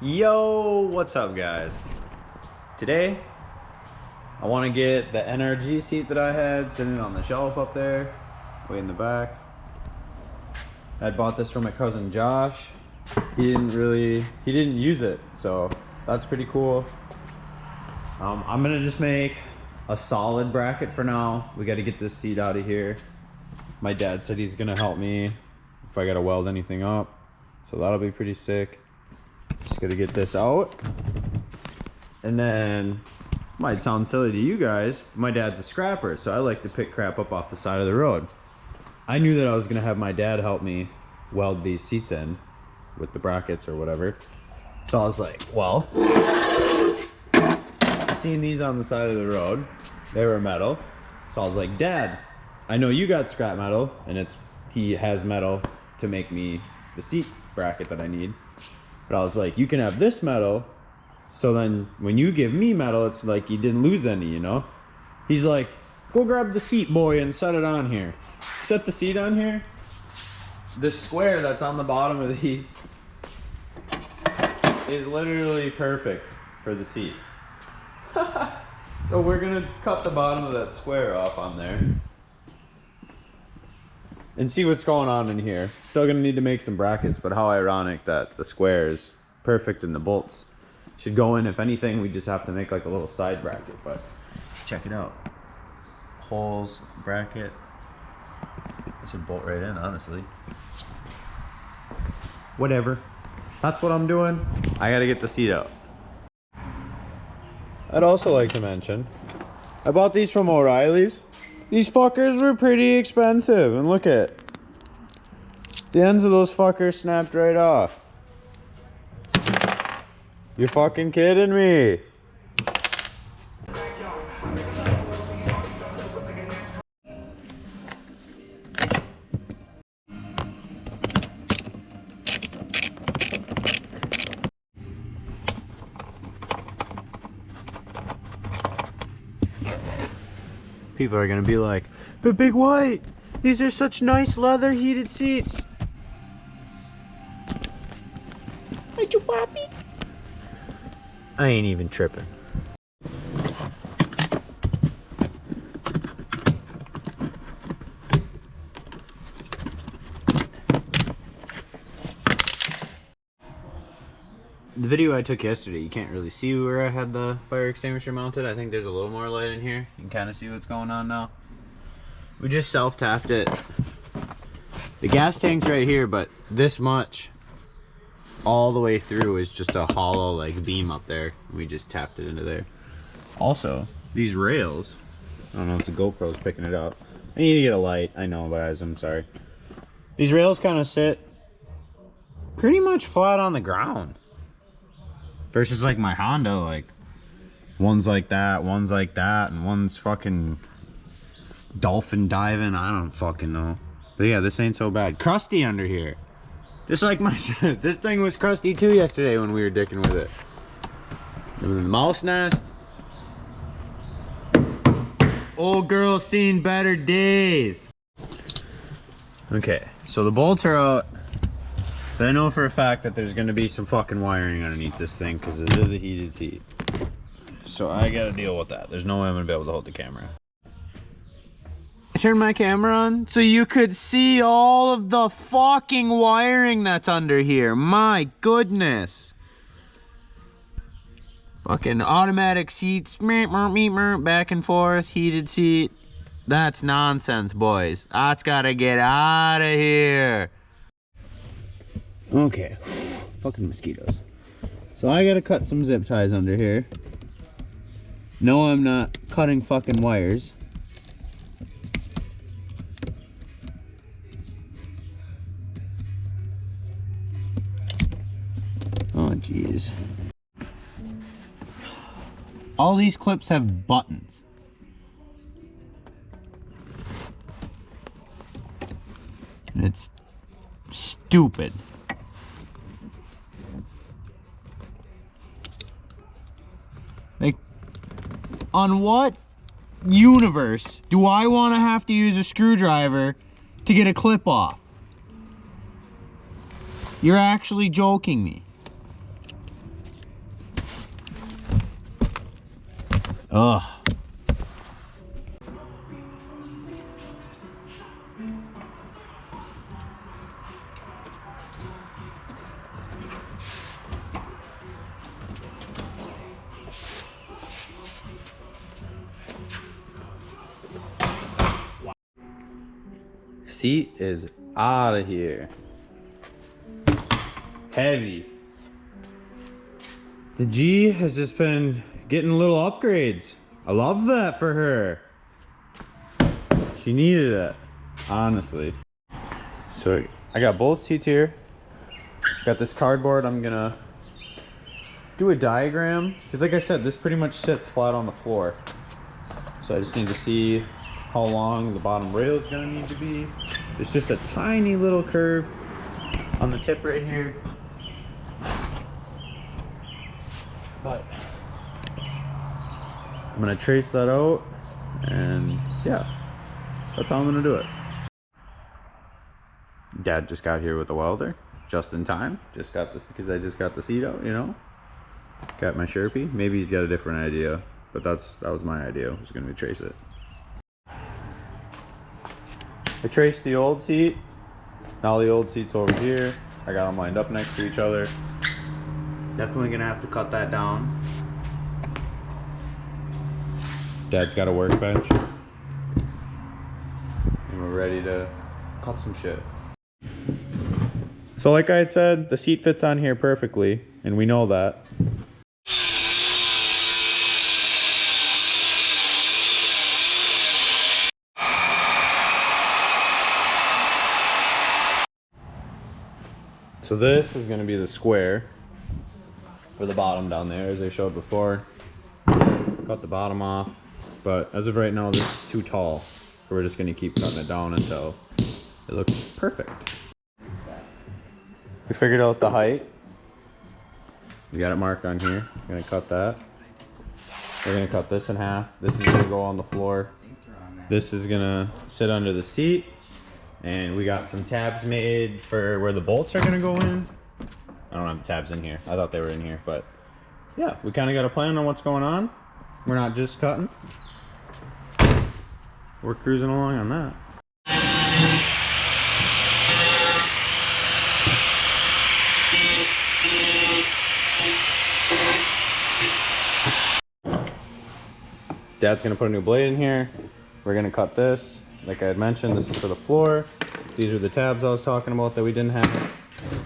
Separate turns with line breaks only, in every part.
Yo, what's up guys? Today I want to get the NRG seat that I had sitting on the shelf up there way in the back. I bought this from my cousin Josh. He didn't use it, so that's pretty cool. I'm gonna just make a solid bracket for now. We got to get this seat out of here. My dad said he's gonna help me if I gotta weld anything up, so that'll be pretty sick. Just gotta get this out. And then, might sound silly to you guys, my dad's a scrapper, so I like to pick crap up off the side of the road. I knew that I was gonna have my dad help me weld these seats in with the brackets or whatever. So I was like, well, I seen these on the side of the road. They were metal. So I was like, Dad, I know you got scrap metal, and he has metal to make me the seat bracket that I need. But I was like, you can have this metal, so then when you give me metal, it's like you didn't lose any, you know? He's like, go grab the seat, boy, and set it on here. Set the seat on here. The square that's on the bottom of these is literally perfect for the seat. So we're gonna cut the bottom of that square off on there and see what's going on in here. Still gonna need to make some brackets, but how ironic that the square is perfect and the bolts should go in. If anything, we just have to make like a little side bracket, but check it out. Holes, bracket. It should bolt right in, honestly. Whatever. That's what I'm doing. I gotta get the seat out. I'd also like to mention, I bought these from O'Reilly's. These fuckers were pretty expensive, and look at the ends of those fuckers snapped right off. You're fucking kidding me. People are gonna be like, but Big White, these are such nice leather heated seats. Hey, Chupapi. I ain't even tripping. The video I took yesterday, you can't really see where I had the fire extinguisher mounted. I think there's a little more light in here. You can kind of see what's going on now. We just self-tapped it. The gas tank's right here, but this much all the way through is just a hollow like beam up there. We just tapped it into there. Also, these rails, I don't know if the GoPro's picking it up. I need to get a light. I know, guys, I'm sorry. These rails kind of sit pretty much flat on the ground. Versus like my Honda, like one's like that, and one's fucking dolphin diving. I don't fucking know. But yeah, this ain't so bad. Crusty under here. Just like my this thing was crusty too yesterday when we were dicking with it. The mouse nest. Old girl seen better days. Okay, so the bolts are out. But I know for a fact that there's gonna be some fucking wiring underneath this thing because it is a heated seat. So I gotta deal with that. There's no way I'm gonna be able to hold the camera. I turned my camera on so you could see all of the fucking wiring that's under here. My goodness. Fucking automatic seats, back and forth, heated seat. That's nonsense, boys. That's gotta get out of here. Okay, fucking mosquitoes. So I gotta cut some zip ties under here. No, I'm not cutting fucking wires. Oh, jeez. All these clips have buttons. And it's stupid. Like, on what universe do I want to have to use a screwdriver to get a clip off? You're actually joking me. Ugh. Seat is out of here. Heavy. The G has just been getting little upgrades. I love that for her. She needed it, honestly. So I got both seats here. Got this cardboard. I'm gonna do a diagram because, like I said, this pretty much sits flat on the floor. So I just need to see how long the bottom rail is gonna need to be. It's just a tiny little curve on the tip right here. But I'm gonna trace that out, and yeah, that's how I'm gonna do it. Dad just got here with the welder, just in time. Just got this because I just got the seat out, you know. Got my Sharpie. Maybe he's got a different idea, but that was my idea. I was gonna trace it. I traced the old seat. Now the old seat's over here. I got them lined up next to each other. Definitely gonna have to cut that down. Dad's got a workbench. And we're ready to cut some shit. So like I had said, the seat fits on here perfectly, and we know that. So this is going to be the square for the bottom down there, as I showed before. Cut the bottom off, but as of right now, this is too tall. So we're just going to keep cutting it down until it looks perfect. We figured out the height. We got it marked on here. We're going to cut that. We're going to cut this in half. This is going to go on the floor. This is going to sit under the seat. And we got some tabs made for where the bolts are gonna go in. I don't have the tabs in here. I thought they were in here, but yeah, we kind of got a plan on what's going on. We're not just cutting. We're cruising along on that. Dad's gonna put a new blade in here. We're gonna cut this. Like I had mentioned, this is for the floor. These are the tabs I was talking about that we didn't have.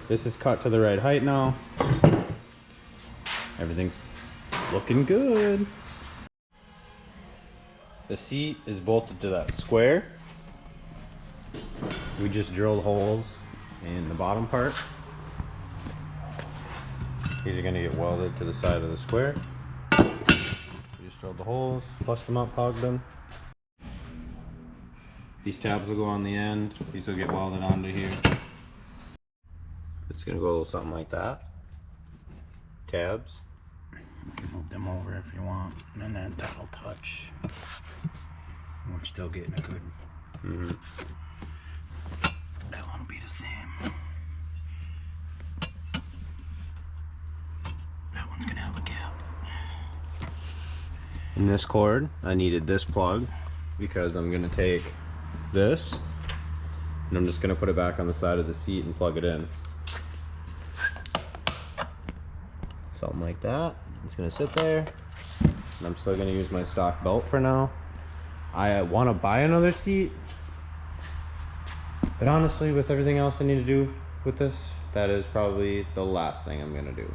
This is cut to the right height now. Everything's looking good. The seat is bolted to that square. We just drilled holes in the bottom part. These are gonna get welded to the side of the square. We just drilled the holes, flushed them up, hogged them. These tabs will go on the end. These will get welded onto here. It's gonna go a little something like that. Tabs. You can move them over if you want, and then that'll touch. We're still getting a good. That one will be the same. That one's gonna have a gap. In this cord, I needed this plug because I'm gonna take this and I'm just gonna put it back on the side of the seat and plug it in. Something like that. It's gonna sit there, and I'm still gonna use my stock belt for now. I want to buy another seat, but honestly, with everything else I need to do with this, that is probably the last thing I'm gonna do.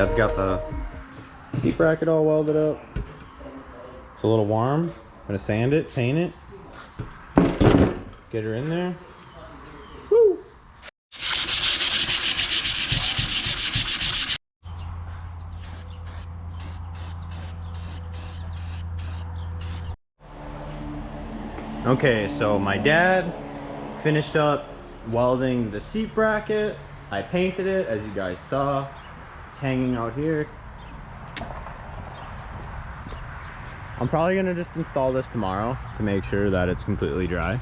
Dad's got the seat bracket all welded up. It's a little warm. I'm gonna sand it, paint it, get her in there. Woo! Okay, so my dad finished up welding the seat bracket. I painted it, as you guys saw. It's hanging out here. I'm probably gonna just install this tomorrow to make sure that it's completely dry.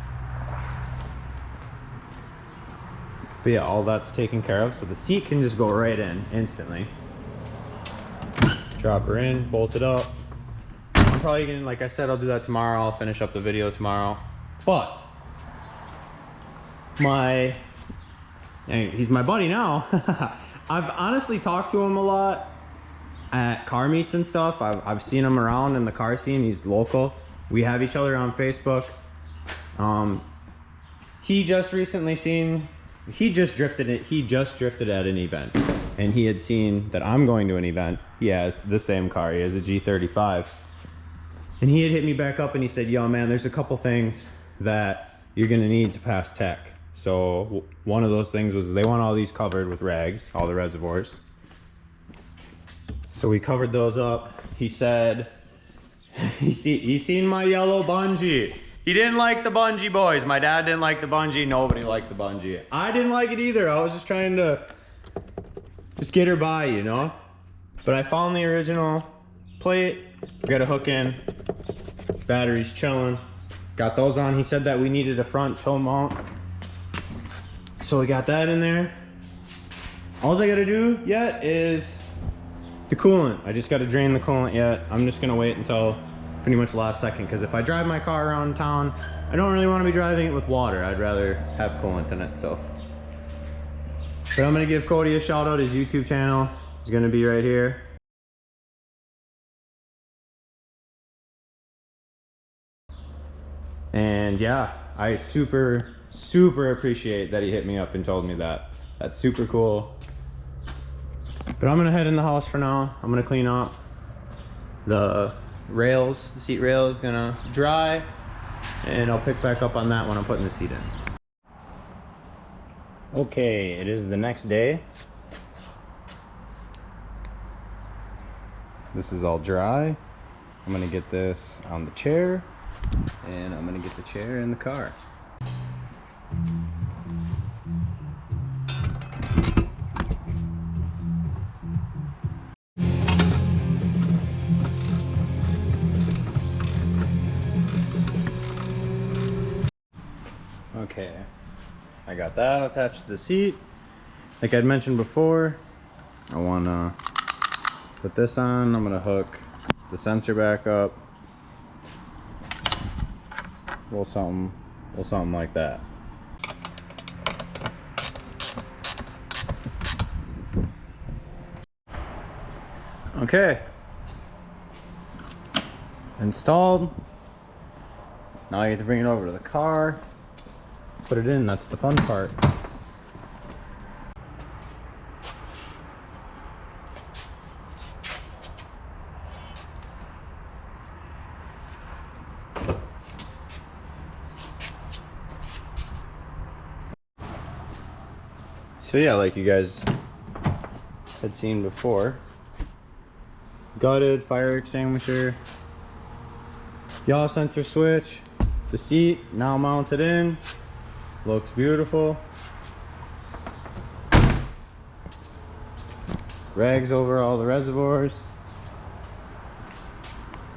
But yeah, all that's taken care of, so the seat can just go right in instantly. Drop her in, bolt it up. I'm probably gonna, like I said, I'll do that tomorrow. I'll finish up the video tomorrow. But he's my buddy now. I've honestly talked to him a lot at car meets and stuff. I've seen him around in the car scene. He's local. We have each other on Facebook. He just drifted at an event, and he had seen that I'm going to an event. He has the same car. He has a G35, and he had hit me back up and he said, yo man, there's a couple things that you're gonna need to pass tech. So one of those things was they want all these covered with rags, all the reservoirs. So we covered those up. He said he seen my yellow bungee. He didn't like the bungee, boys. My dad didn't like the bungee. Nobody liked the bungee. I didn't like it either. I was just trying to just get her by, you know? But I found the original plate. We got a hook in. Battery's chilling. Got those on. He said that we needed a front toe mount. So we got that in there. All I gotta do yet is the coolant. I just gotta drain the coolant yet. I'm just gonna wait until pretty much last second, because if I drive my car around town, I don't really want to be driving it with water. I'd rather have coolant in it. So but I'm gonna give Cody a shout out. His YouTube channel is gonna be right here. And yeah, I super appreciate that he hit me up and told me that. That's super cool. But I'm gonna head in the house for now. I'm gonna clean up the rails. The seat rail is gonna dry, and I'll pick back up on that when I'm putting the seat in. Okay, it is the next day. This is all dry. I'm gonna get this on the chair, and I'm gonna get the chair in the car. Okay, I got that attached to the seat. Like I'd mentioned before, I want to put this on. I'm going to hook the sensor back up. A little something like that. Okay, installed. Now I get to bring it over to the car. Put it in, that's the fun part. So yeah, like you guys had seen before, gutted fire extinguisher, yaw sensor switch, the seat now mounted in. Looks beautiful. Rags over all the reservoirs.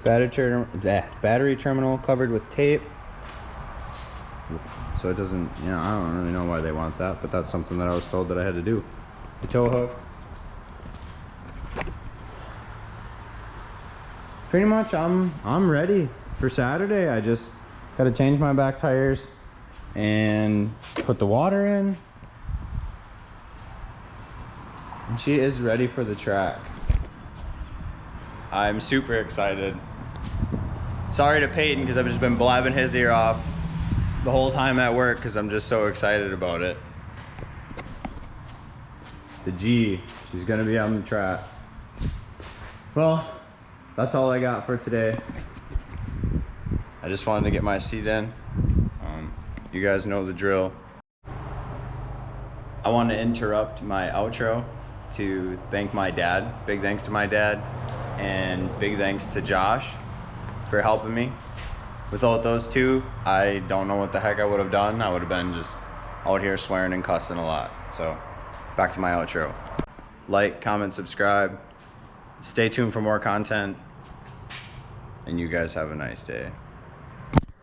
Battery terminal covered with tape. So it doesn't, you know, I don't really know why they want that, but that's something that I was told that I had to do. The tow hook. Pretty much I'm ready for Saturday. I just gotta change my back tires and put the water in, and she is ready for the track. I'm super excited. Sorry to Peyton, because I've just been blabbing his ear off the whole time at work because I'm just so excited about it. The G, she's gonna be on the track. Well, that's all I got for today. I just wanted to get my seed in. You guys know the drill. I want to interrupt my outro to thank my dad. Big thanks to my dad, and big thanks to Josh for helping me. Without those two, I don't know what the heck I would have done. I would have been just out here swearing and cussing a lot. So back to my outro. Like, comment, subscribe. Stay tuned for more content. And you guys have a nice day.